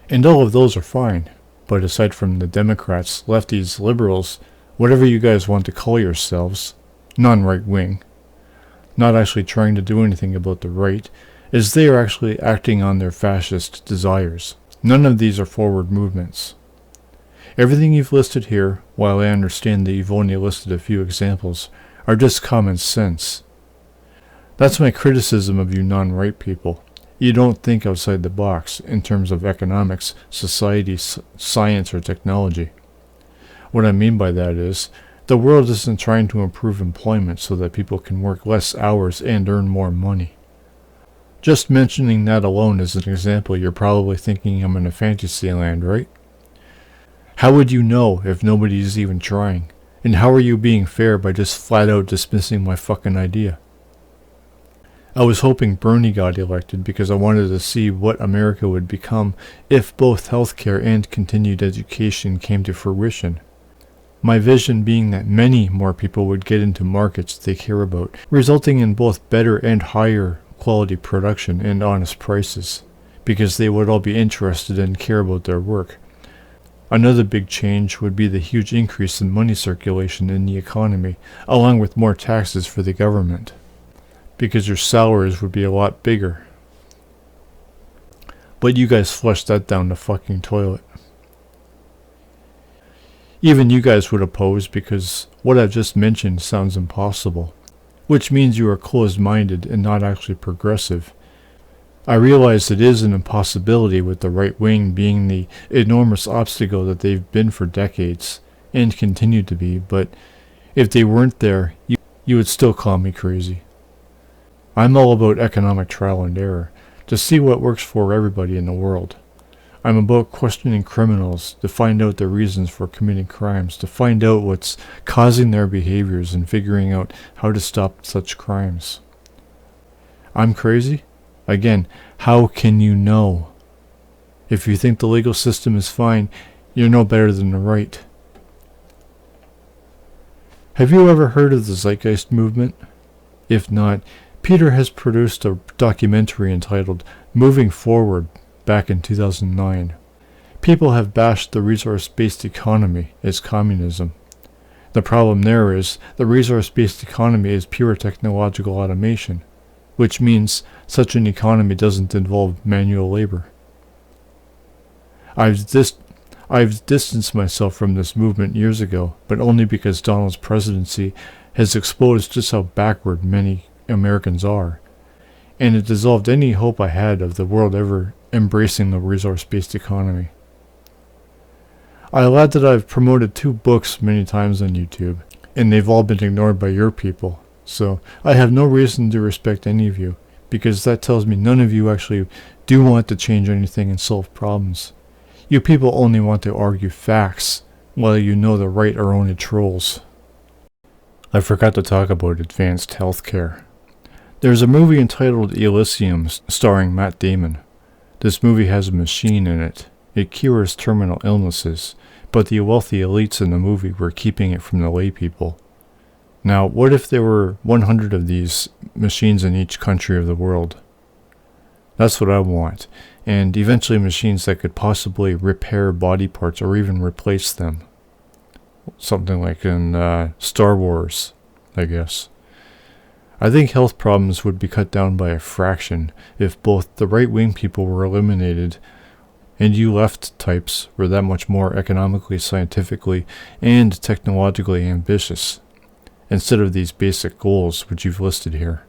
And all of those are fine. But aside from the Democrats, lefties, liberals, whatever you guys want to call yourselves, non-right wing, not actually trying to do anything about the right, is they are actually acting on their fascist desires. None of these are forward movements. Everything you've listed here, while I understand that you've only listed a few examples, are just common sense. That's my criticism of you non-right people. You don't think outside the box in terms of economics, society, science, or technology. What I mean by that is, the world isn't trying to improve employment so that people can work less hours and earn more money. Just mentioning that alone as an example, you're probably thinking I'm in a fantasy land, right? How would you know if nobody's even trying? And how are you being fair by just flat out dismissing my fucking idea? I was hoping Bernie got elected because I wanted to see what America would become if both healthcare and continued education came to fruition. My vision being that many more people would get into markets they care about, resulting in both better and higher quality production and honest prices, because they would all be interested and care about their work. Another big change would be the huge increase in money circulation in the economy, along with more taxes for the government, because your salaries would be a lot bigger. But you guys flushed that down the fucking toilet. Even you guys would oppose because what I've just mentioned sounds impossible, which means you are closed-minded and not actually progressive. I realize it is an impossibility with the right wing being the enormous obstacle that they've been for decades, and continue to be, but if they weren't there, you would still call me crazy. I'm all about economic trial and error, to see what works for everybody in the world. I'm about questioning criminals, to find out their reasons for committing crimes, to find out what's causing their behaviors and figuring out how to stop such crimes. I'm crazy? Again, how can you know? If you think the legal system is fine, you're no better than the right. Have you ever heard of the Zeitgeist movement? If not, Peter has produced a documentary entitled Moving Forward back in 2009. People have bashed the resource-based economy as communism. The problem there is the resource-based economy is pure technological automation, which means such an economy doesn't involve manual labor. I've distanced myself from this movement years ago, but only because Donald's presidency has exposed just how backward many Americans are, and it dissolved any hope I had of the world ever embracing the resource-based economy. I'll add that I've promoted 2 books many times on YouTube, and they've all been ignored by your people, so I have no reason to respect any of you, because that tells me none of you actually do want to change anything and solve problems. You people only want to argue facts, while you know the right are only trolls. I forgot to talk about advanced healthcare. There's a movie entitled Elysium starring Matt Damon. This movie has a machine in it. It cures terminal illnesses, but the wealthy elites in the movie were keeping it from the lay people. Now, what if there were 100 of these machines in each country of the world? That's what I want, and eventually machines that could possibly repair body parts or even replace them. Something like in Star Wars, I guess. I think health problems would be cut down by a fraction if both the right-wing people were eliminated and you left types were that much more economically, scientifically, and technologically ambitious, instead of these basic goals which you've listed here.